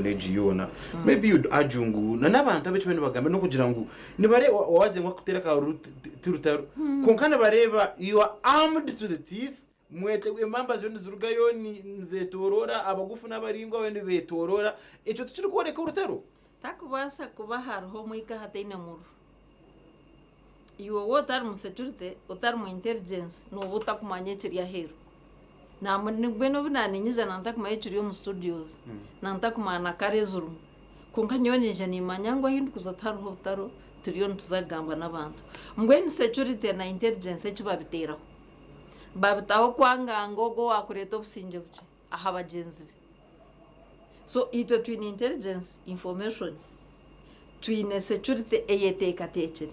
college yona maybe you'd ajungu na nabantu abecimene bagambe no kugira ngo nibare waze nko kutera ka rutaro konkana bareba you are armed to the teeth mwete impamba zone zirugayo ni nzetorora abagufu n'abaringwa wende betorora eco tukiri kuboneka urutaro takubasa kuba hariho mwika hataina muru iwo wotar mu security otar mu intelligence no butakumanye kiriya hero namwe bweno binaninyije nantakumanye kiriyo mu studios nantakumana karezuru konka nyonije ni manyangwa hindu kuzataruho taro turiyo ntuzagamba n'abantu mbweni security na intelligence kibabiteraho babitaho kwanga ngogo wakureta obusinje buke aha bagenzi be so ito twin intelligence information twin security eyeteka tekere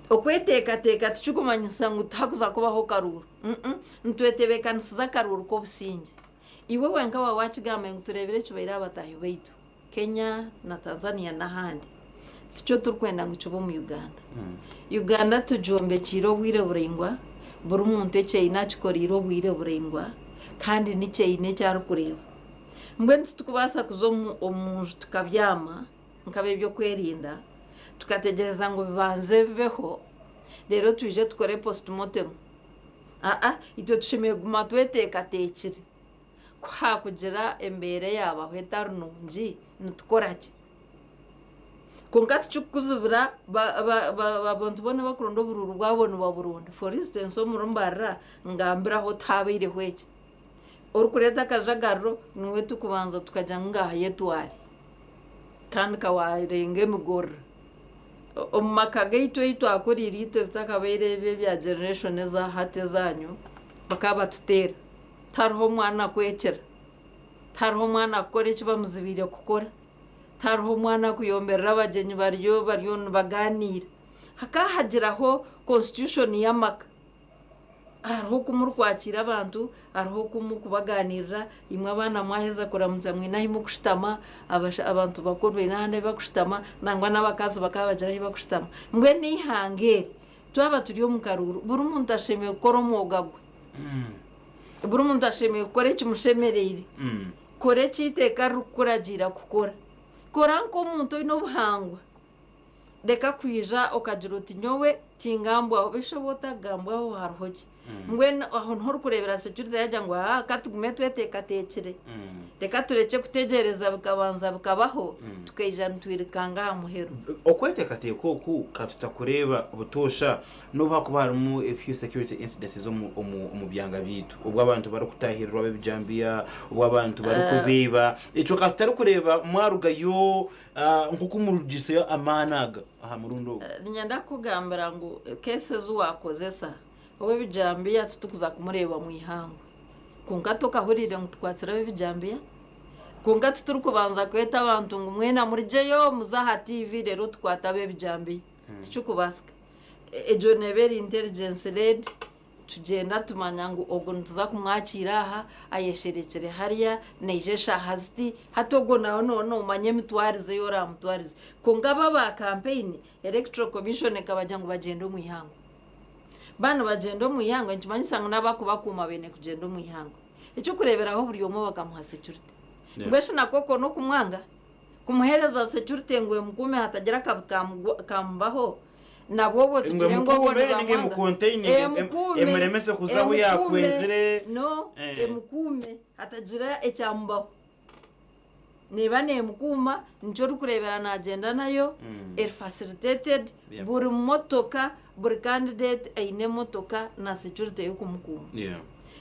okweteka teka tuchukumanyisa ngo takuza kubaho karuru ntwetebekanisiza karuru ko businje iwe wenka wa wachigame nguturebere kibaira abatahi baitu Kenya na Tanzania n'ahandi tucyo turkwenda ngo cyo mu Uganda Uganda tujombe kiro bwire burengwa buri umuntu ecyeina kikoriro bwire burengwa kandi n'icyeine cyaro kureba mbwe tukubasa kuzo omuntu tukabyama nkabe byo kwerinda tukategereza ngo bibanze bibeho rero tuje tukore postmortem ito tushimiye guma tweteka tekiri kwa kugira embere yaba hwetarunungi nutukoraki konkati chukuzubira abantu bone bakurondo bururu bwabone baburundi for instance omurumbarra ngambira ho tabire hweke orukureta kajagaro niwe tukubanza tukajya ngaha yetwari kandi kawarenge mugorra omakagaito ito akoriri ito bitakabaire bya generation za hate zanyu bakaba tutera tarho mwana kwekera tarho mwana akore kibamuzibire kukora tarho mwana kuyomberera abagenyi baryo baganira hakahagiraho constitution y'amaka ariho kumurkwakira abantu ariho kumukubaganirira imwe abana mwaheza kuramutsa mwinahi kushitama abantu bakorwe nande bakushitama nangwa n'abakazi bakabagiraho bakushitama mbwe nihangere twaba turiyo mu karuru buri umuntu ashemeye gukora umwuga gwe buri umuntu ashemeye gukora kimushemerere kore kiteka rukuragira gukora kora nko umuntu ino buhangwa reka kwija okagira uti nyowe tingambwa bishobota gambwaho haruhoki mbwe aho ntoro kurebera security yajya ngo katugume tweteka tekere reka tureke kutegereza bikabanza bikabaho tukayijana twirikanga muhero okweteka teko ku katutakureba ubutosha no bakuba harimo a few security incidents zo mu byanga bitu ubwo abantu bari kutahirwa b'ibijambiya ubwo abantu bari kubiba ico katari kureba mwarugayo nkuko murugise amanaga aha murundo nyanda kugambira ngo cases wakoze sa wowe bijambiya tutukuza kumureba mu ihango kunga tokahurire ngo twatsira bijambiya kunga tuturi kubanza kweta abantu ngo mwena murijeyo muzaha TV rero twatabe bijambiya tucukubasika ejo neberi intelligence led tugenda tumanya ngo ogo ntuza kumwakira aha ayesherekere hariya nejesha haziti hatogo naho no manye mitwarize yora mutwarize kunga baba campaign electoral commission kabajya ngo bagende mu ihango bano bagendo mu ihango nkimanyisanga n'abakubakuma bene kugenda mu ihango icyo kureberaho buri yomo bakamuha security ngweshe nakoko no kumwanga kumuhereza security ngo mukume hatagira kambaho nabo tugire ngo ngo mu container emuremese kuzaho yakwezere no emukume hatagira ecyambaho niba mukuma nicyo rukurebera na agenda nayo facilitated buri motoka buri candidate aine motoka na security yo kumukuma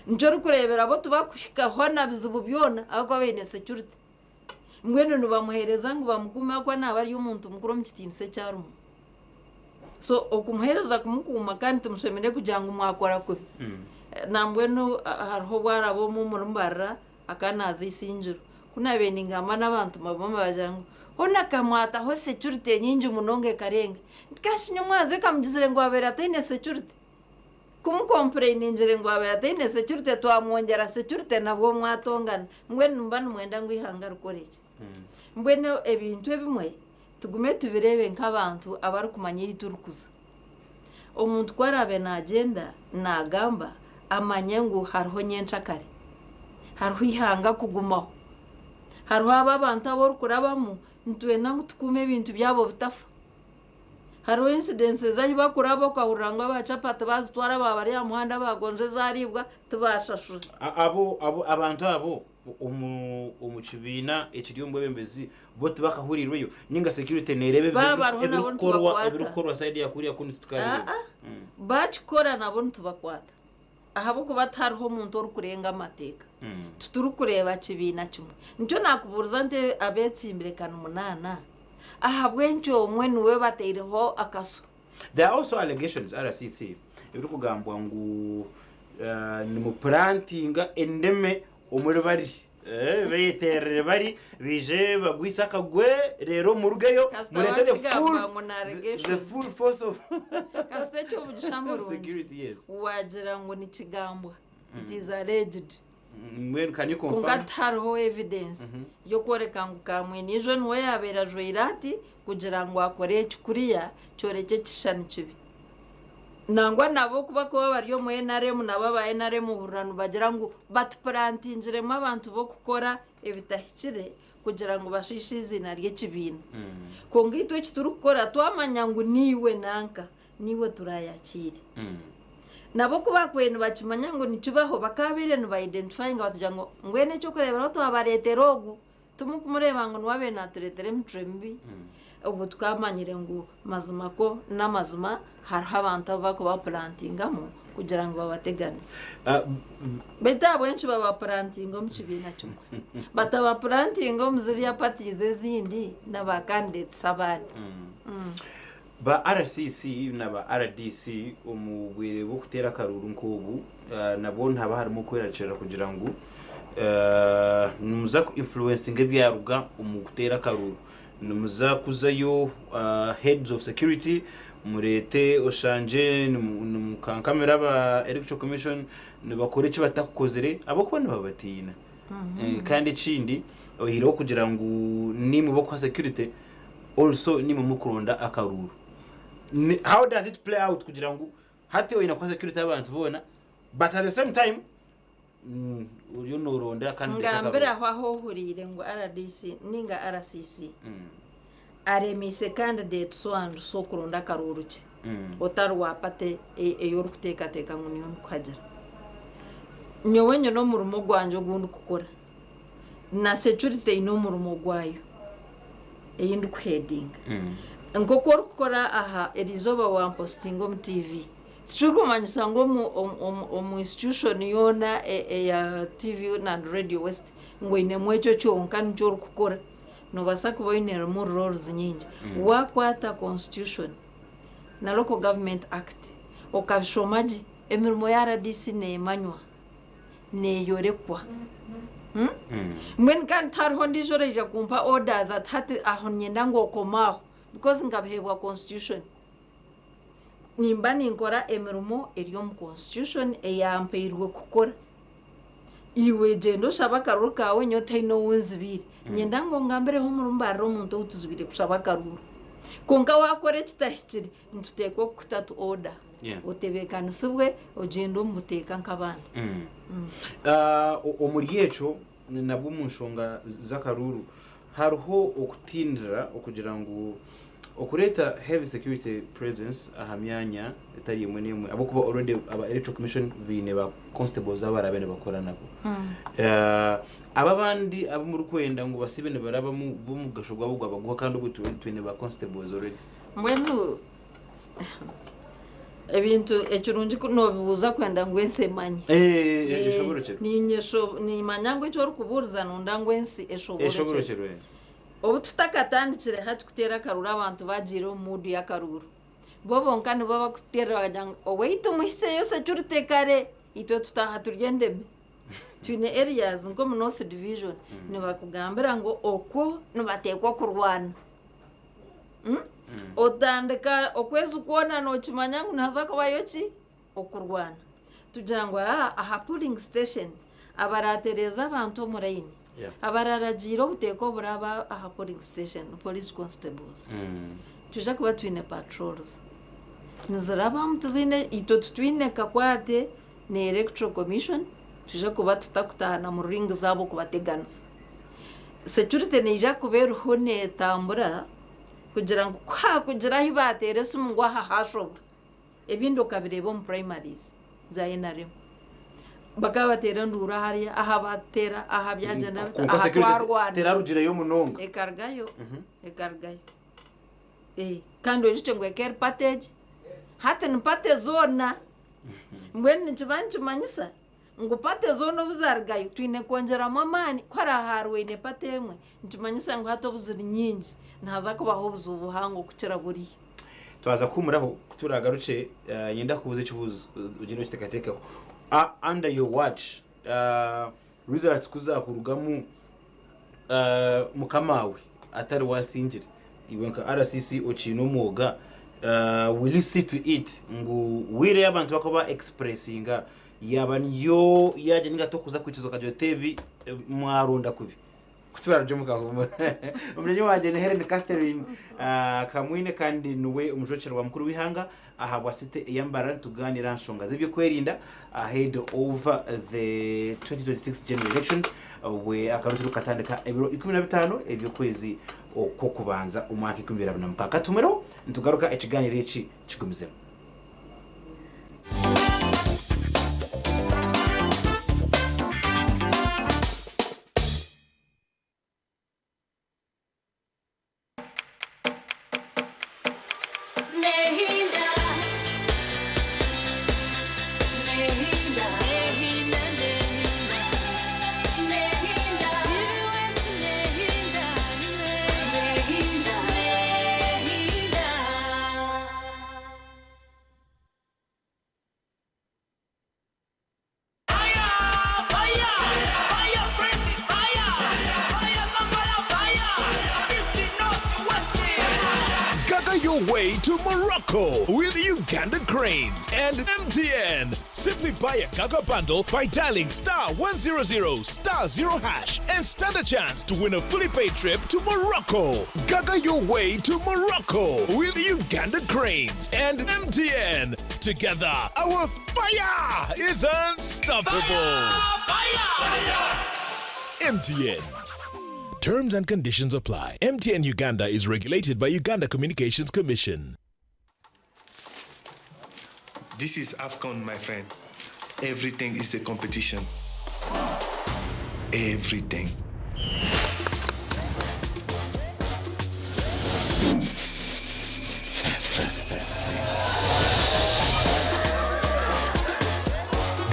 nicyo rukurebera abo tubakushikaho nabizubu byona ahubwo bene security mwene nubamuhereza ngo bamukuma kwa nabari y'umuntu mukuru mu kitinse cyarumu so okumuhereza kumukuma kandi tumushemere kugira ngo mwakora kwe nambwe no hariho bwarabo mu murumbarra akanazi isinjiro kuna bene ngama n'abantu maboma bajango ona kamwata ho security nyinji munonge karenga ndikashinyo mwaze kamugizire ngo abera atene security kumucomplain injire ngo abera atene security twamwongera security nabwo mwatongana mbwe numba numwenda ngo ihanga rukoreke mbwe no ebintu ebimwe tugume tubirebe nk'abantu abari kumanya yiturukuza omuntu kwarabe na agenda na gamba amanye ngo hariho nyenshakare hariho ihanga kugumaho hariho aba abantu aborukurabamu nitwenda ngu tukume ebintu byabo bitafa hariho incidences ahi bakuraba ukahurira ngo abacapati bazitwara babari ya muhanda bagonje zaribwa tubashashura abantu abo umukibina ekiri bembezi bo tubakahurirweyo ninga security nerebe ebirukorwa side ya kuriya kundi tukareba bakikora nabo nitubakwata ahabo kuba tariho umuntu uri kurenga amateka tuturi kureba kibina kimwe nicyo nakuburiza nte abetsimbire kana 8 ahabwenjo omwe niwe bateireho akaso. There are also allegations RCC ibiri kugambwa ngu ni mu plantinga endeme omuri bari beterere bari bije bagwisa kagwe rero murugeyo murete the full force of kastecho bujishamboro security. Yes, wagira ngo ni kigambwa. It is alleged. When can you confirm? Kungatariho evidence yo kwereka ngo kamwe nijo nwe yaberajwe irati kugira ngo akore ekikuriya cyoreke kishani kibi nangwa nabo kuba ko bariyo mu NRM nabo ba NRM burano bagira ngo batplantingiremo abantu bo gukora ebitahikire kugira ngo bashishe izina ry'ekibina ko ngitwe kituru gukora twamanya ngo niwe nanka niwe turayakire nabo kuba kwenu bakimanya ngo nikibaho bakabire no identifying batugira ngo ngwene cyo kurebera to abareterogu tumukumureba ngo nwabe naturetere mtrembi ubu twakamanyire ngo mazuma ko namazuma hariho abantu bako ba plantingamo kugira ngo babateganize beta bwenshi baba plantingo mu kibina cyo bataba plantingo muziriya patize zindi n'abakandidates abandi ba RCC naba RDC umubwire bo kutera karuru nkobu nabo ntaba harimo kweracera kugira ngo numuza ku influencing ebyaruga umugutera karuru numuza kuzayo heads of security murete oshanje numukankamera ba electoral commission nibakore cyo batakukozere abo kubona babatina kandi kindi ohiro kugira ngo nimu bo kwa security also nimu mukuronda akaruru. How does it play out kugira ngo hati oina kwa security abantu bona but at the same time uriyo noronda kandi ngambira aho hurire ngo RDC ninga RCC aremise candidate so kuronda karuruke otarwa pate eyor kuteka teka ngo niyo kwagera nyowenyo no murumo gwanje gundu kukora na security ino murumo gwayo eyindi kuheading nkokora kukora aha elizoba wa postingo mu TV tukumanyisa ngo mu institution yona ya TV na Radio West ngo ine mwecho cyonka nicyo kukora no basaka boinera mu roles nyingi wakwata constitution na local government act okabishomaji emirimo ya RDC ne manywa ne yorekwa mwen kan tarho ndijore ja kumpa orders atati aho nyenda ngo komaho because ngabhebwa constitution nimba ninkora emirimo eriyo mu constitution eyampeirwe kukora iwe jendo shaba karuru kawe nyota ino wunzibiri nyenda ngo ngambere ho murumbaro umuntu utuzibire kushaba karuru konka wakore kitahikiri ntuteko kutatu order utebekana sibwe ojendo muteka nkabandi omuryecho nabwo munshonga zakaruru hariho okutindira okugira ngo okureta heavy security presence ahamyanya etari yemwe nemwe abo kuba already aba electoral commission bine ba constables abarabene bakora nabo ababandi abo muri kwenda ngo basibene baraba mu gashogwa bugwa bagwa kandi ubu twene ba constables already mwenu ebintu ekirungi kuno bibuza kwenda ngwensemanye eshoboroke ni nyesho ni manyango cyo rukuburiza nunda ngwensi eshoboroke obu tutakatandikire hati kutera karuru abantu bagire umudi ya karuru bobo nkani baba kutera bajanga oweito muhise yose cyurutekare ito tutaha turgendeme twine areas ngo mu North Division ni bakugambira ngo okwo nubatekwa kurwana otandika okwezi kuona no chimanyangu naza kubayochi okurwana tugira ngo aha polling station abaratereza abantu murayini abararagira ubuteko buraba aha polling station police constables tuja kuba twine patrols nizaraba mutuzine ito twine kakwate ne electoral commission tuja kuba tutakutana mu ring zabo kubateganza security neja kuberuho netambura kugira ngo kugira aho batere se ngo aha hashoba ebindi ukabireba mu primaries za NRM bakabatera ndura hariya aha batera aha byagenda aha twarwana terarugira yo munonga ekargayo kandi ojite ngo eker package hata nipate zona mbweni nchibanchi manyisa ngo pate zona buzargayo twine kongeramo amani ko ari aharwe ne pate emwe nchimanyisa ngo hato buziri nyingi ntaza kubaho buzubuhango kukira buri twaza kumuraho turagaruce yenda kubuze kibuzo ugino kitekatekaho under your watch results kuzakurugamu mukamawe atari wasingire iwenka RCC ochino moga will you see to it ngo wire abantu bakoba expressinga yabanyo yaje ningato kuza kwikizo kajo tebi mwaronda kubi kutwara ryo mukahumura umrenye waje ne Helen Catherine kamwine kandi nuwe umujocero wa mukuru wihanga ahabwa site yambara tuganira nshonga zibyo kwerinda ahead over the 2026 general elections we akarutiro katandika ebiro 15 ebyo kwezi ko kubanza umwaka 2024 katumero ntugaruka ekiganiro eki kigumizemo Your way to Morocco with Uganda Cranes and MTN. Simply buy a Gaga bundle by dialing *100*0# and stand a chance to win a fully paid trip to Morocco. Gaga your way to Morocco with Uganda Cranes and MTN. Together, our fire is unstoppable. Fire! MTN. Terms and conditions apply. MTN Uganda is regulated by Uganda Communications Commission. This is AFCON, my friend. Everything is a competition. Everything.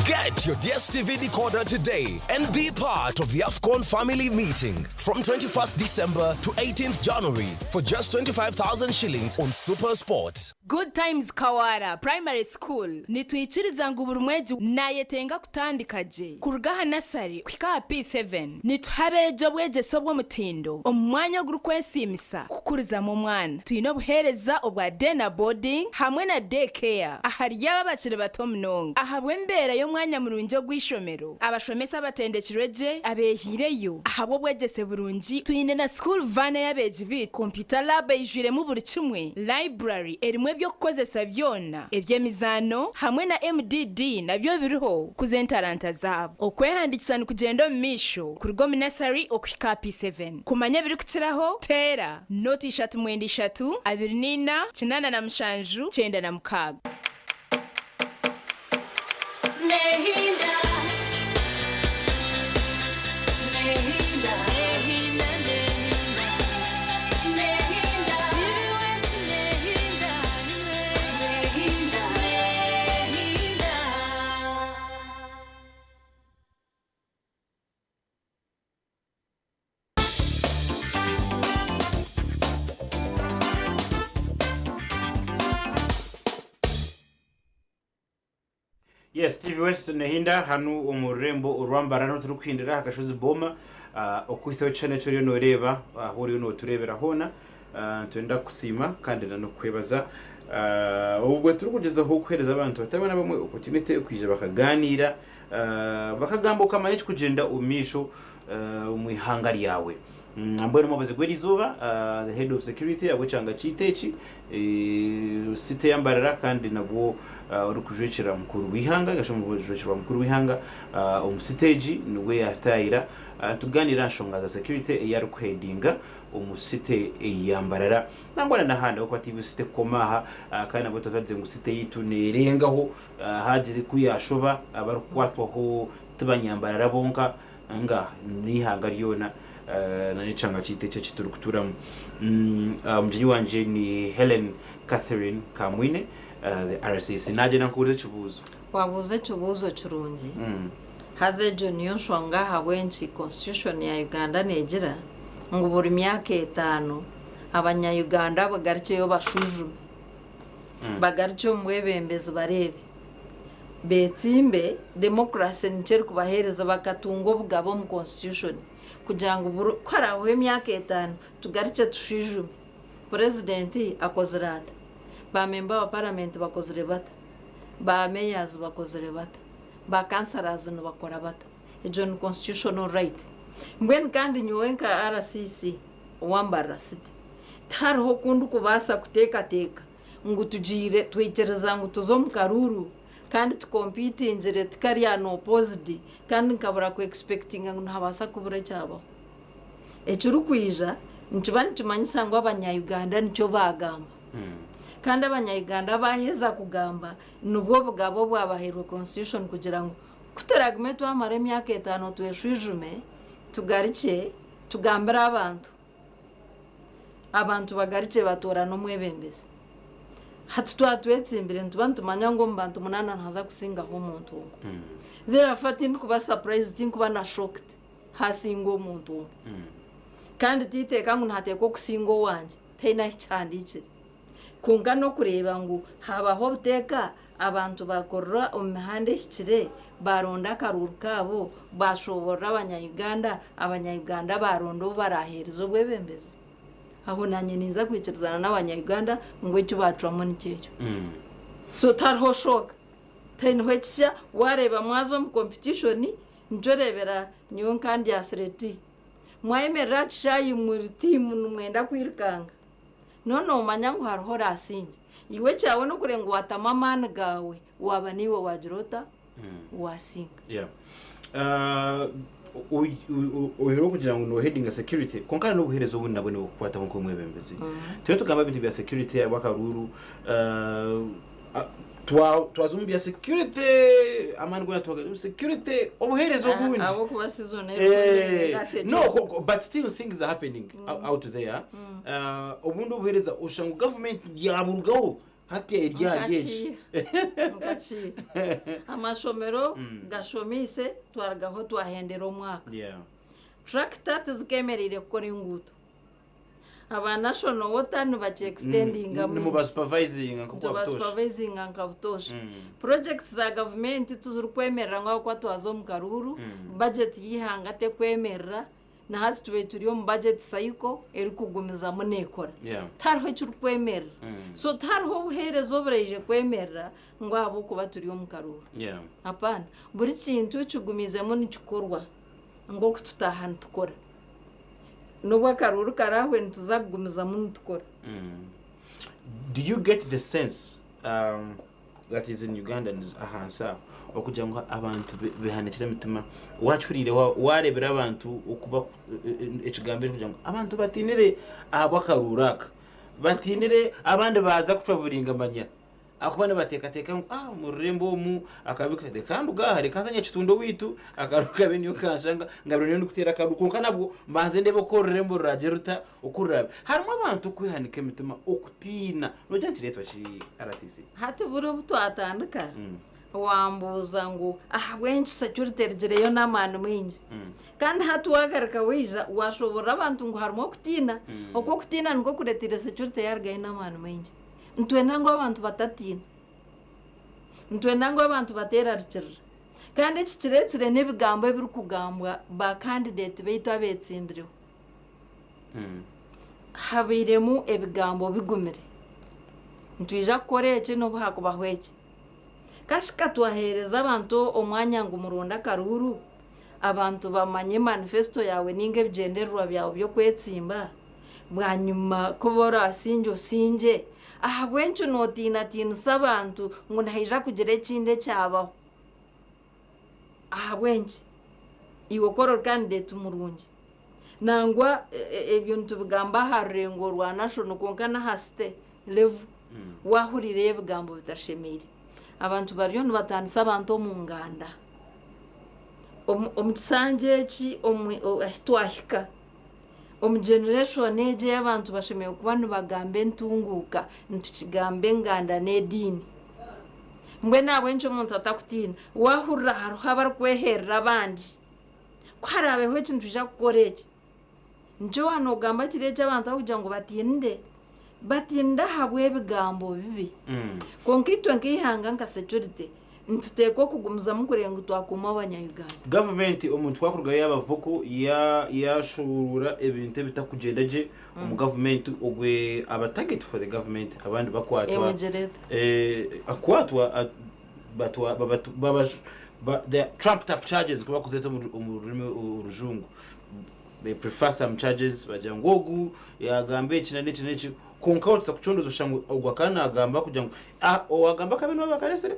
Get your DSTV decoder today and be part of the AFCON family meeting from 21st December to 18th January for just 25,000 shillings on Super Sport. Good Times Kawara Primary School nitwikiriza ngo buri mwezi nayetenga kutandikaje kurugaha nasari kwika P7 nituhabejo bwegeso bwo mutindo omwanya gurukwensimisa kukuriza mu mwana tuyino buhereza obwa Dena Boarding hamwe na Daycare ahari y'abakire bato mnonga ahabwe mbere yo mwanya murunjo gwishomero abashomesa batendekireje abehireyo ahabo bwegese burungi tuyine na school van yabeji bit computer lab ijire mu buri kimwe library erimwe byo kukozesa byona ebyemizano hamwe na MDD nabyo biriho kuzentaranta zabo okwehandikisana kugenda mu misho kurugo minasari okwika P7 kumanya biri kukiraho tera noti 3 24 kinana na mshanju 9 na mukaga Nehinda Yes, Steve West nehinda hanu umurembo urwambara no turukwindira hagashozi boma okwiseho cyane cyo no reba ahuri no turebera hona twenda kusima kandi no kwebaza ubwo turukugezaho kwereza abantu batabana bamwe opportunity kwije bakaganira bakagambuka amaye kugenda umisho umwihanga ryawe ambone mubaze gwerizuba the head of security agwecanga chitechi site yambarara kandi nabwo uri kujwekera mukuru wihanga gashomo kujwekera mukuru wihanga umusiteji nwe yatayira tuganira nshonga za security yari kwedinga umusite yambarara nangwana nahanda ko ati site komaha kandi nabo tutaze ngo site yitu nerengaho hagire kuyashoba abarukwatwa ko tubanyambarara bonka nga nihanga ryona nanicanga chiteche chiturukuturamo mjini wanje ni Helen Catherine Kamwine the RCC naje nakubuze kibuzo wabuze kibuzo kirungi haze John Shonga hawenchi constitution ya Uganda negira ngo buri myaka 5 abanya-Uganda bagarike yo bashujume bagarike umwebembezi barebe betimbe democracy nicyo kubahereza bakatungo bugabo mu constitution kugira ngo kwaraho imyaka 5 tugarike tushijume president akozerata ba member wa parliament bakozere bata ba mayors bakozere bata ba councillors no bakora bata ejo ni constitutional right mbwen kandi nyowenka RCC wambara city tariho kundu kubasa kuteka ngo tujire twekereza ngo tuzo mu karuru kandi tukompete injire tukariya no opposed kandi nkabura ku expecting ngo ntabasa kubura cyabo ecuru kwija nicibani tumanyisa ngo abanya-Uganda nicyo bagamba kandi abanya-Uganda baheza kugamba nubwo bugabo bwabahirwa constitution kugira ngo kutoragme twamara imyaka 5 tweshujume tugarike tugambira abantu bagarike batora no mwebembezi hatutwatwetsimbire ntubantumanya ngo mbantu munana ntaza kusingaho umuntu therefore kuba surprised kuba na shocked hasingo umuntu kandi titeka ngo ntateko kusingo wanje tena cyandikire kunga no kureba ngo habaho buteka abantu bakorra umihande shikire baronda karuru kabo bashobora abanya-Uganda barondo baraherizo bwebembezi aho nanye ninza kwikirizana n'abanya-Uganda ngo icyo bacamo n'icyo so tarho shock tena hwekisya wareba mwazo mu competition njorebera nyo kandi athlete mwayemerera chayi muri team numwenda kwirikanga none umanya ngo hariho rasinje iwe cyawe no kurenga watamamana gawe waba niwe wajirota wasinga uhero kugira ngo no heading security konkana no buherezo bundi nabone bukwata nko mwebembezi tyo tugamba bintu bya security abakaruru twazumbya security amandwa twaga security obuherezo bundi abo kuba season no but still things are happening out there obundu obuhereza ushangu government yaburugaho hati eryaje ngachi amashomero gashomise twaragaho twahendera umwaka tractor zikemerire gukora inguto aba national water bache extending mu supervising nkabutosha projects za government tuzuru kwemerera ngo kwa twazo mu karuru budget yihanga te kwemerera na hatu tuwe turiyo mu budget sayiko eri kugumiza munekora tariho cyuru kwemerera so tariho buherezo bureje kwemerera ngo abo kuba turiyo mu karuru apana buri kintu cyugumizemo n'igikorwa ngo kututahana tukora nubwo karuru karahwe ntuzagumiza mu tukora do you get the sense that is in Uganda is ahansa okugira ngo abantu bihanekira mitima wacurire warebera abantu ukuba ekigambe kugira ngo abantu batinire abakaruraka batinire abandi baza kutravelinga manya akubana bateka mu rembo mu akabika de kandi ugahari kazanya kitundo witu akaruka benyo kashanga ngabiro no kutera karuko kanabwo mbanze ndebo ko rembo rajeruta ukurabe harimo abantu kwihanike mitima okutina no jantiretwa chi RCC hati buro butwatandika wambuza ngo wenshi security rigereyo n'amantu mwinji kandi hati wagarika wija washobora abantu ngo harimo kutina uko kutina ngo kuretira security yargaye n'amantu mwinji ntwena ngo abantu batatina ntwena ngo abantu batera rikira kandi iki kiretsire n'ibigambo biri kugambwa ba candidate bayita betsimbireho habiremu ebigambo bigumire ntwija koreke no bahakubahweke kashika twahereza abantu omwanya ngo muronda karuru abantu bamanye manifesto yawe ninge bigenderwa byawe byo kwetsimba bwanyuma ko borasinjo sinje aha bwencu notina sabantu ngo nahija kugira ekinde cyabaho aha bwenci iwo koro candidate umurungi nangwa ebintu bigamba harengo rwa national konkana haste level wahurire ebigambo bitashemire abantu bariyo nibatandisa abantu mu nganda omukisanje ki twahika generation eje y'abantu bashemeye kuba nibagambe ntunguka ntukigambe nganda n'edini mbwe nawe nco umuntu atakutina wahurira haruho abarikweherera abandi kwarabeho ekintu kija kukora eki njo wanogamba kireki abantu akugira ngo batinda habwe ebigambo bibi konka itwe nkihanga nka security ntuteko kugumuza mukurenga twakuma abanyayuganda government omuntu twakurga y'abavuko yashurura ebintu bitakugendaje mu government ogwe aba target for the government abandi bakwatwa akwatwa the trumped up charges kuba kuzeta mu rurimi urujungu they prefer some charges bajangogu yagambe kina n'iki konka utsa kuchondozo shangu ogwakana agamba kugira ngo owagamba kabino bakaresere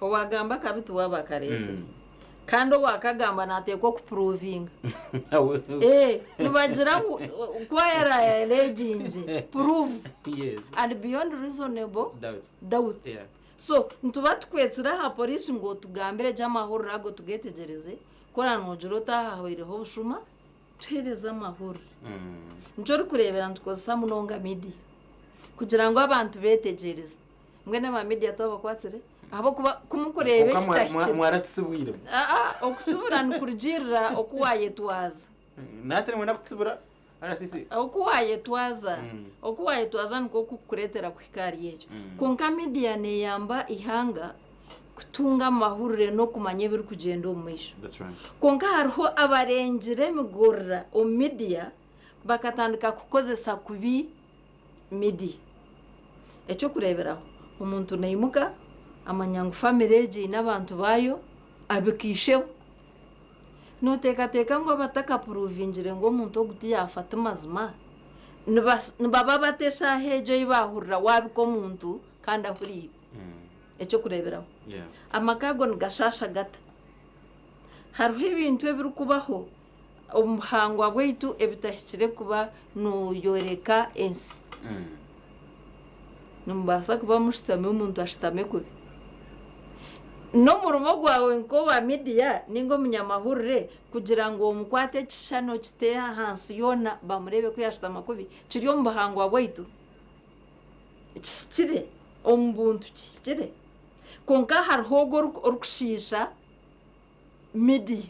owagamba kabitu wabakarese kandi wakagamba natekwa ku proving nubagira kwa yara leginze prove yes and beyond reasonable doubt so ntuba twetsira ha police ngo tugambire jamahoro rago tugetegereze kora nojuro tahawereho bushuma tuhereza amahoro njoro kurebera ntukoza munonga media kugira ngo abantu betegereze mwe n'aba media twabakwatire abo kuba kumukurebe kitashye mwaratsibwira okusubura nkurjira okuwaye twaza natwe mwe nakutsibura ara sisi okuwaye twaza nko kukuretera kwikari yecho konka media ne yamba ihanga kutunga amahurire no kumanya biri kugenda omumisho konka hariho abarengire migorra o media bakatandika kukozesa kubi media echo kureberaho umuntu nayimuka amanyangu family eje n'abantu bayo abikishe noteka ngo bataka provingire ngo umuntu oguti yafata mazima nibaba batesha hejo ibahurira wabiko muntu kandi ahurire echo kureberaho amakago ngashasha gata hariho ibintu ebiri kubaho umuhango wabwitu ebitashikire kuba no yoreka ensi numbasa kuba mushitame umuntu ashitame kubi no murumo gwawe ngo ba media ningo munyamahurire kugira ngo umukwate kishano kite hansi yona bamurebe ko yashitama kubi kiriyo mubahango wabwitu kire ombuntu kire konka hariho orukushisha media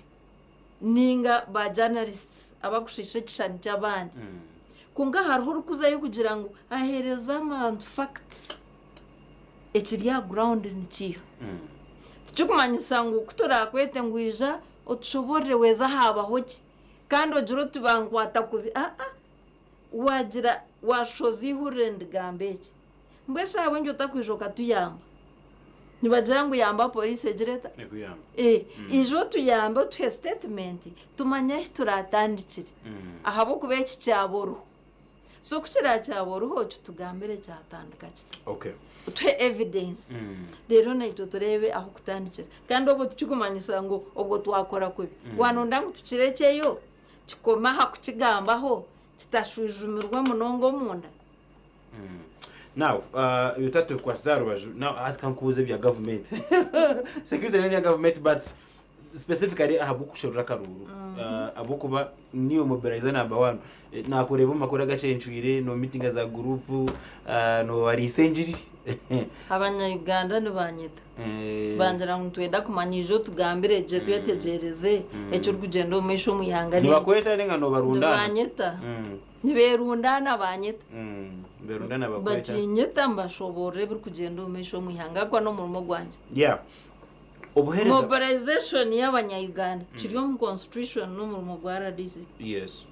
ninga ba journalists abakushisha kishani cy'abandi konka hariho rukuzayo kugira ngo ahereza abantu facts ekiriya ground nikiyo tukumanyisa ngo kutora kwete ngwija otushobore weza habaho ki kandi ojuro tubangwata kubi wagira washozi hurende gambeki mbwesha wenjo takwijoka tuyamba nibagira ngo yamba police egereta ijo tuyamba tu statement tumanya turatandikire ahabo kubeki cyaboro so kuchira cyaboro ho tutugambire cyatandika kita okay twe evidence rero naito turebe aho kutandikira kandi obo tukumanyisa ngo obwo twakora kubi wanonda ngo tukirekeyo kikoma ha kukigambaho kitashwijumirwa munongo munda now yutatu kwa zarubaju now atkankuze bya government security ya government but specifically ahabukushorura karuru abukuba niyo mobilize number 1 nakureba makora gacencuire no meeting za group no ari senjiri abanya-Uganda nibanyita banjira ngo twenda kumanyijo tugambire je twetegereze echo rugendo umesho muyanga nibakweta nenga no barundana banyita niberundana banyita berundana bakweta bacinyita mbashobore buri kugendo umesho muyanga kwa no murumo gwanje obuhereza mobilization y'abanya-Uganda kiriyo mu constitution no murumo gwa RDC yes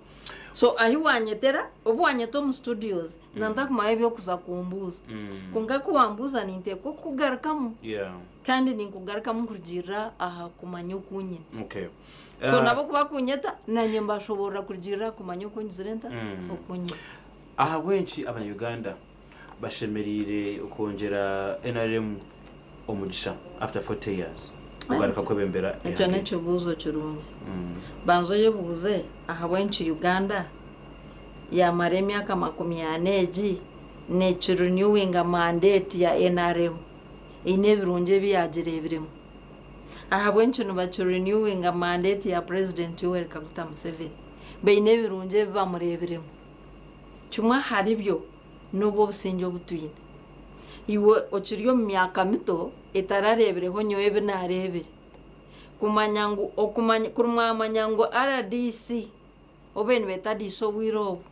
so ahiwanyetera obuwanyeto mu studios nanda kumaye byo kuzakumbuza kunga kuwambuza ninteko kugarukamu kandi ninkugarukamu kugira aha kumanyo kunye okay so nabo kuba kunyeta nanye mbashobora kugira kumanya uko nzirenta okunyeta aha wenshi abanyuganda bashemerire ukongera NRM omugisha after 40 years ugaruka kwebembera icyo necyo buzo kirungi banzo yebuze aha wenshi Uganda yamara emyaka 40 nature renewing mandate ya NRM ine birunge byagirebiremo aha wenshi no bacu renewing mandate ya President Yoweri Kaguta Museveni beine birunge bamurebiremo cyumwa hari byo n'ubo businjo butwine iwe okiriyo mu myaka mito itararebereho nyowe binarebere kumanya ngo okumanya kurumwamanya ngo RDC obeni betadiso wirobo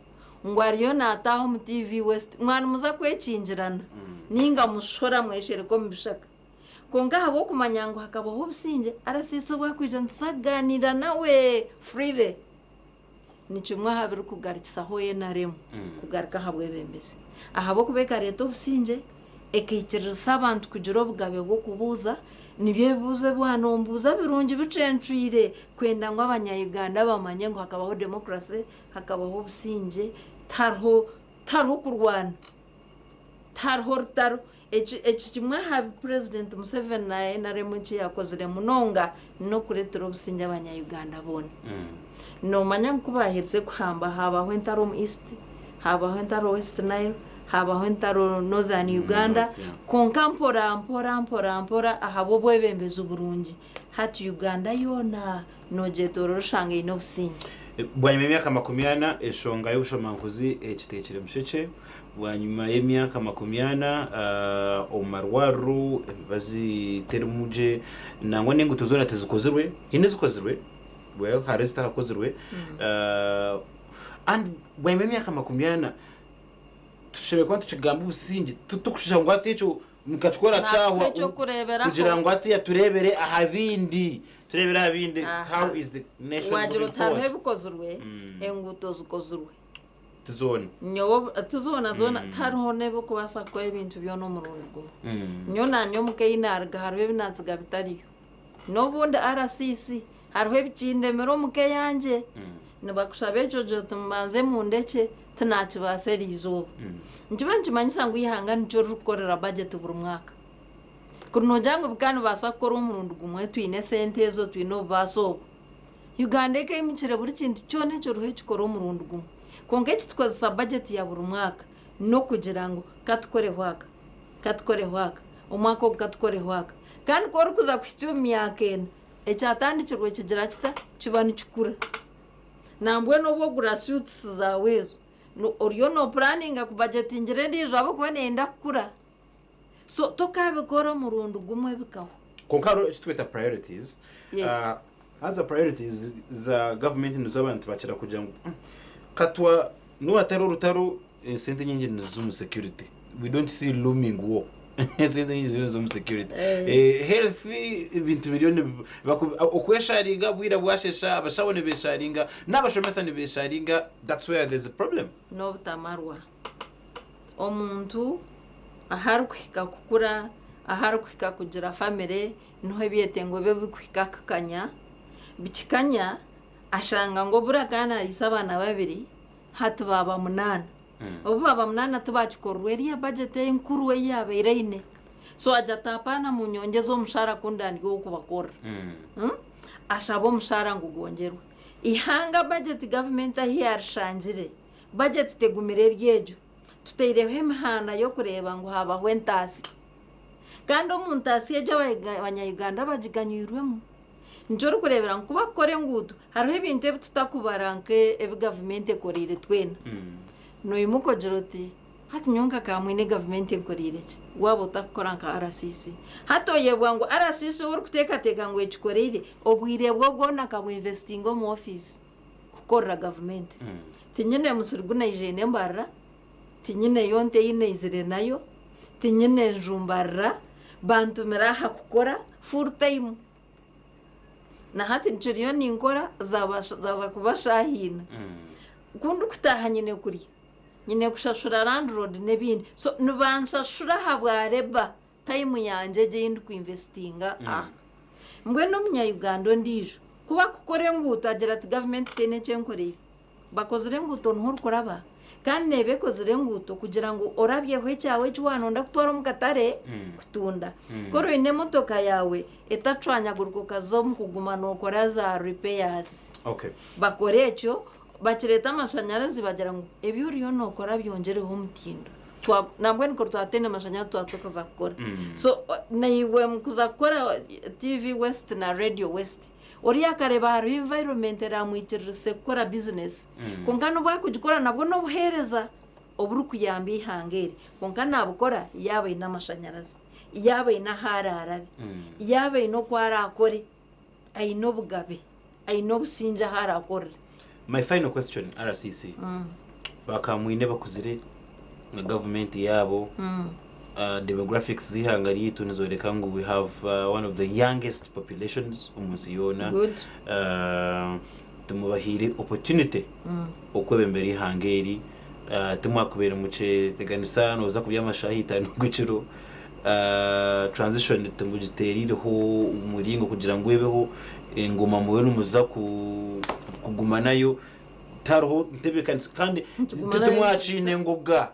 ngo ariyo nataho mu TV West mwana muza kwekinjirana ninga mushora mweshere ko mbishaka konga habo kumanya ngo hakabaho businje arasiso bwa kwija ntusaganira nawe freely nichumwa habiri kugarikisa hoye naremu kugarika habwe bembeze ahabo kubeka reto businje ekikirisa abantu kugira obugabe bwo kubuza nibye buze bwanombuza birungi bicencuire kwenda ngo abanyayuganda bamanye ngo hakabaho democracy hakabaho businje tarho kurwana tarho ekimwe ha President Museveni na NRM yakozere munonga no kuretera obusinje abanyayuganda bone no manya kubahirse kuhamba habaho entaro East habaho entaro West Nile habaho entaro Northern Uganda konka mpora ahabo bwebembeza uburungi hati Uganda yona nojetoro shange ino businje bwanyuma y'imyaka 40 eshonga y'ubushomankuzi ekitekere musheke bwanyuma y'imyaka 40 omarwaru bazi termuje nangwa nenguto zora tezikozirwe ine zikozirwe well haresta hakozirwe and bwanyuma y'imyaka 40 tushebe kwa tuchigamba ubusinje tutukushija ngo atecho mukachukora chaho kugira ngo ati yaturebere ahabindi turebera abindi how is the nation wajiro tarhe bukozurwe enguto zikozurwe tuzona zona tarho nebo kubasa ko ibintu byo no murungu nyona nyomuke inarga harwe binanziga bitariyo nobundi RCC harwe bicinde mero muke yanje nibakushabe jojo tumbanze mu ndeke tanachi baserizo njibanji manyisa ngo ihangana cyo rukorera budget buri mwaka kuno jango bikano basakora umurundu gumwe twine sente ezo twino baso Uganda ke imicire buri kintu cyone cyo ruhe cyikora umurundu gumwe konke kitwaza budget ya buri mwaka no kugira ngo katukore hwaka umwaka katukore hwaka kandi ko rukuza kwicyo myaka ecyatandikirwe kigira kita kibani cyukura nambwe no bogura suits zawezo no oriyo no planning ku budget ingire ndijo abo kuba nenda kura so tokabe kora murundu gumwe bikaho konkaro tweta priorities as a priorities za government n'abantu bakira kugira ngo katwa no ataro rutaro sente nyingi n'izum security we don't see looming war sente nyingi n'izum security healthy ibintu miliyoni okwesharinga bwira bwashesha abashabone besharinga n'abashomesa ne besharinga that's where there's a problem no butamarwa omuntu aharukwika kukura aharukwika kugira family no byetengo be bikwika kakanya bikikanya ashanga ngo burakana risabana babiri hatu baba munana obu baba munana tubachikorwe riya budget y'inkuruwe yabe ireine so ajatapana mu nyongezo mushara kundani go kubakora ashabo mushara ngugongerwa ihanga budget government ahiyarshanjire budget tegumire ryejo tuteirehe mihana yo kureba ngo haba hwentasi kandi omuntu asiye abanyayuganda bagiganyirwemo njoro kurebera ngo bakore ngudu hariho ibintu tutakubaranke ebi government ekorire twena no imuko jiroti hati nyonka kamwe government ekorire ki wabo takoranka RCC hatoyebwa ngo RCC uri kutekateka ngo ekikorire obwire bwo gona ka investing mu office kukora government tinyene musuruguna ijene mbarra tinyine yonte inezire nayo tinyine njumbarra bantu meraha kukora full time na hati nchiriyo ninkora zaza kubashahina kundu kutaha nyine kuri nyine kushashura landlord nebindi so nubanshashura habwareba time yanje je ndi ku investinga mbwe no munya Uganda ndijo kuba kukore nguto agira ati government tene cyenkoreye bakozere nguto nturukoraba kandi nebekozere nguto kugira ngo orabyeho cyawe cywanonda kutwara mu katare kutunda koro ine motoka yawe etacwanyagurwa kazo mu kuguma no kora za repairs bakore cyo bakireta amashanyarazi bagira ngo ebyuriyo no kora byongereho umutindo nambwe niko twatene amashanyarazi twatokoza gukora so naiwe mukuzakora TV West na Radio West oriya kareba hari environment ramwikirise gukora business konkano bwa kugikora nabwo no buhereza oburu kuyamba ihangere konkana nabukora yabe n'amashanyarazi yabe na hararabe yabe no kwara akore ai no bugabe ai no businja harakore. My final question, RCC bakamwine bakuzire na government yabo demographics zihangari yitu nizoreka ngo we have one of the youngest populations umusiyona tumubahire opportunity okwebembere ihangeri tumwakubera muce teganisa noza kubyamashahita n'ugiciro transition tumugiteririho umuringo kugira ngo webeho ingoma muwe numuza kuguma nayo taroho ntebekanye kandi tutumwacine ngoga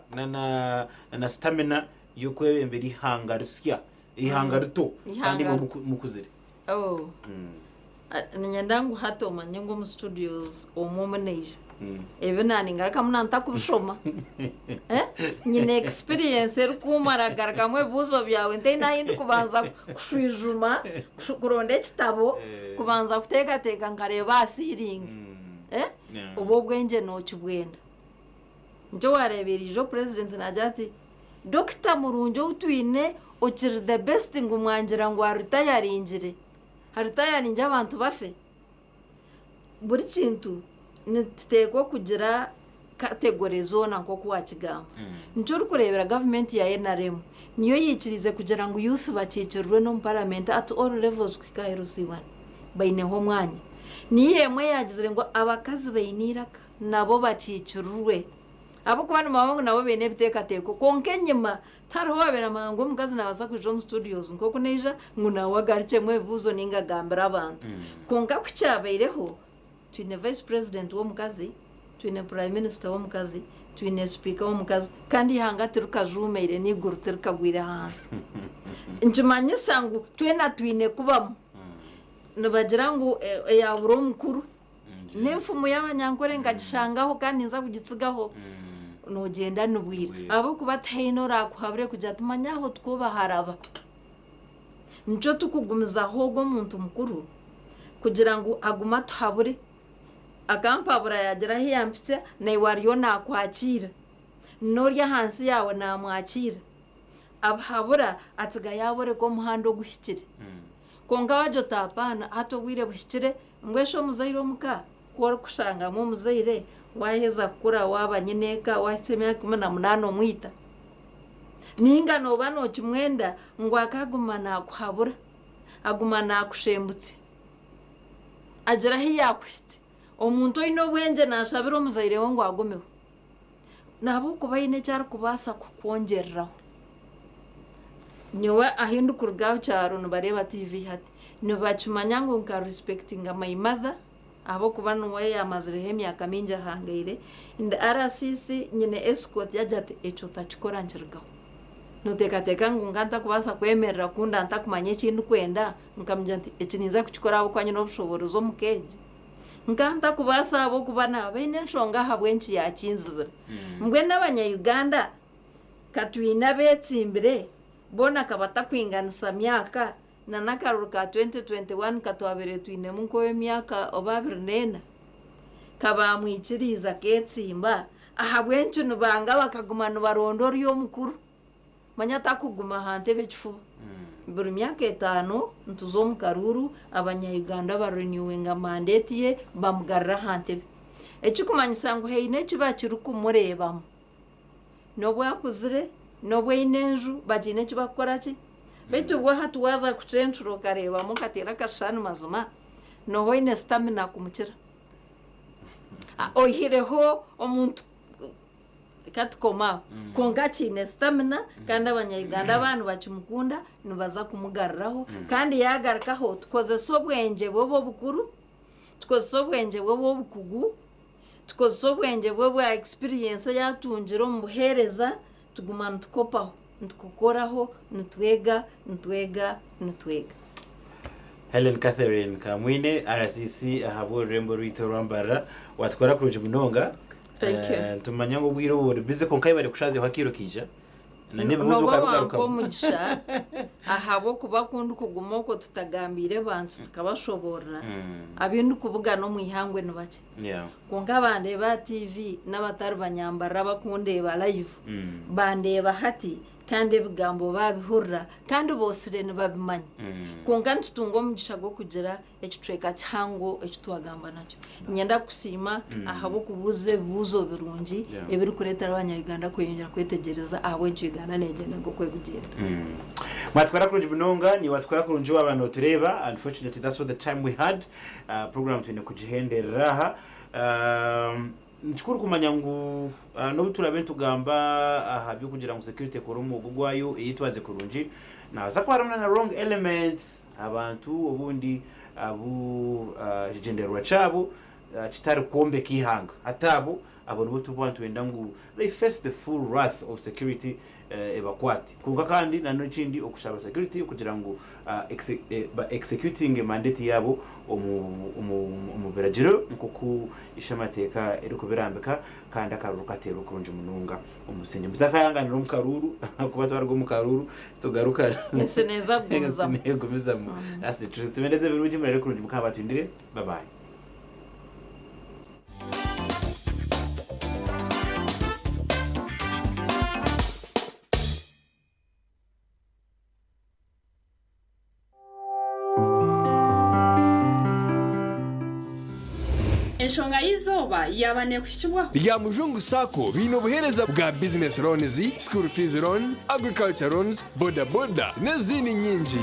na stamina yo kwebembera ihangarisya ihangarito kandi mukuzire nyandangu hato manyengo mu studios omumaneja ebenani ngaraka munanta kubishoma nyine experience erikumara garakamwe buzo byawe ndena yindi kubanza kushwijuma kuronde kitabo kubanza kuteka ngareba asiringi ubo bwenge no kibwenda njo wareberijo president najati Dr. Murunjo utwine ukiri the best ngumwangira ngo aritayaringire haritayarinje abantu bafe buri kintu niteko kugira category zona nko kuwakigamba njo rukurebera government ya NRM niyo yikirize kugira ngo youth bakikirwe no parliament at all levels kwikaherusiba baineho mwanya niye mwe yagizire ngo abakazi bayiniraka nabo bakikirwe abo kubana mabango nabo bene bitekateko konkenyema taro wabera mango mukazi nabaza ku John Studios nkoko neja nguna wagarice mwe buzo ninga gambira abantu konka kucyabereho twine vice president wo mukazi twine prime minister wo mukazi twine speaker wo mukazi kandi hangati rukajumeire ni gurute rukagwira hasi njumanye sangu twine kubamo nabagira ngo ya buro mukuru nemfumu y'abanyankore ngagishangaho kandi nza kugitsigaho nogenda nubwira abo kubatayinora kuhabure kujya tumanyaho twubaharaba nico tukugumiza hogo muntu mukuru kugira ngo aguma tuhabure akampabura yagira hiyampitse nayiwariyo nakwakira norya hansi yawe namwakira abhabura atiga yabore ko muhando guhikire konga wajo tapana hato wire buhikire ngwesho muzayiro muka kwa kushanga mu muzayire waheza kura wabanyineka wahitsemya 18 mwita ninga no bano kimwenda ngo akagumana kuhabura agumana kushembutse agera hiyakwiste omuntu ino bwenje nashabira omuzayire ngo agomeho nabo kubayine cyari kubasa kukongereraho nyowe ahinduka urugabo cyaro nubareba TV hati nubacumanya ngo nka respecting my mother abo kubana we yamazire myaka minja hangaire inde RCC nyine escort yajate echo takikora njirgaho nutekateka ngo nganta kubasa kwemerera kunda ntakumanye kintu kwenda nkamjya nti ekiniza kukikora abo kwanye n'obushobozi omukeje nkanta kubasa abo kubana bene nshonga habwenci yakinzibira mbwe n'abanya Uganda katwina betsimbire bona kabata kwinganisa myaka na nakaruka 2021 katwabere twine munko y'emyaka obabirnena kaba mwikiriza ketsimba ahabwenci nubanga bakagumana barondori yo mukuru manyata kuguma hante bechifu buri myaka 5 ntuzo mukaruru abanya Uganda barenewinga mandate ye bamugarra hante echikumanyisa ngo heine kibakiru kumurebamo nobwo yakuzire nobwo inenju bagine kibakora ki betu bwo hatuwaza kucentro kareba mukatera kashani mazuma no hoine stamina kumukira ohireho omuntu katkoma konga chine stamina kandi abanya Uganda abantu bakimukunda nibaza kumugarraho kandi yagarakaho tukoze sobwenje bobo bukuru tukozesa obwenge bwe bw'obukugu tukozesa obwenge bwe bwa experience yatungira omu buheereza tuguma nitukopaho nitukukoraho nitwega Helen Catherine Kamwine RCC ahabwa ururembo rw'ito rwambara watwara kurungi munonga tumanya ngo bwiro buri bize konkai bari kushaze hakirukija na niba muzukaruka umugisha ahabo kuba kundu kuguma ko tutagambire bantu tukabashobora abindu kuvuga no mwihangwe no bake konka bande ba TV n'abatari banyambara bakundeba live bandeba hati kandi ebigambo babihurra kandi bose rene babimanya konka ntutungo umugisha go kugira ekitweka cyango ekitwagamba nacyo nyenda kusima ahabo kubuze buzo birungi ebiri kuretera abanya-Uganda kwiyongera kwetegereza abo Uganda negenda ngo kwegugenda mwatwara kurungi bunonga ni watwara kurungi w'abantu tureba. Unfortunately that's what the time we had program twine kujihenderaha nchukuru kumanya ngu no turabentu gamba habyo kugira ngo security koromo gugwayo yitwaze kurungi na zakwaramana na wrong elements abantu obundi abu genderwa chabo kitari kombe kihanga atabo abo nibo tubantu wenda ngu they face the full wrath of security evacuate kuga kandi nano chindi okushaba security kugira ngo executing mandate yabo omu beragiro nkuku ishamateka eri kubirambika kandi akaruru katero kurunje mununga umusinge mutakayanganira mu karuru kuba twargo mu karuru tugaruka neza gumiza mu that's the truth tumeneze birungi muri kurunje mukabatindire bye bye. Enshonga y'izoba yabane kushibwaho ya Mujungu Sacco bino buhereza bwa business loans, school fees loan, agriculture loans, boda n'izindi nyingi.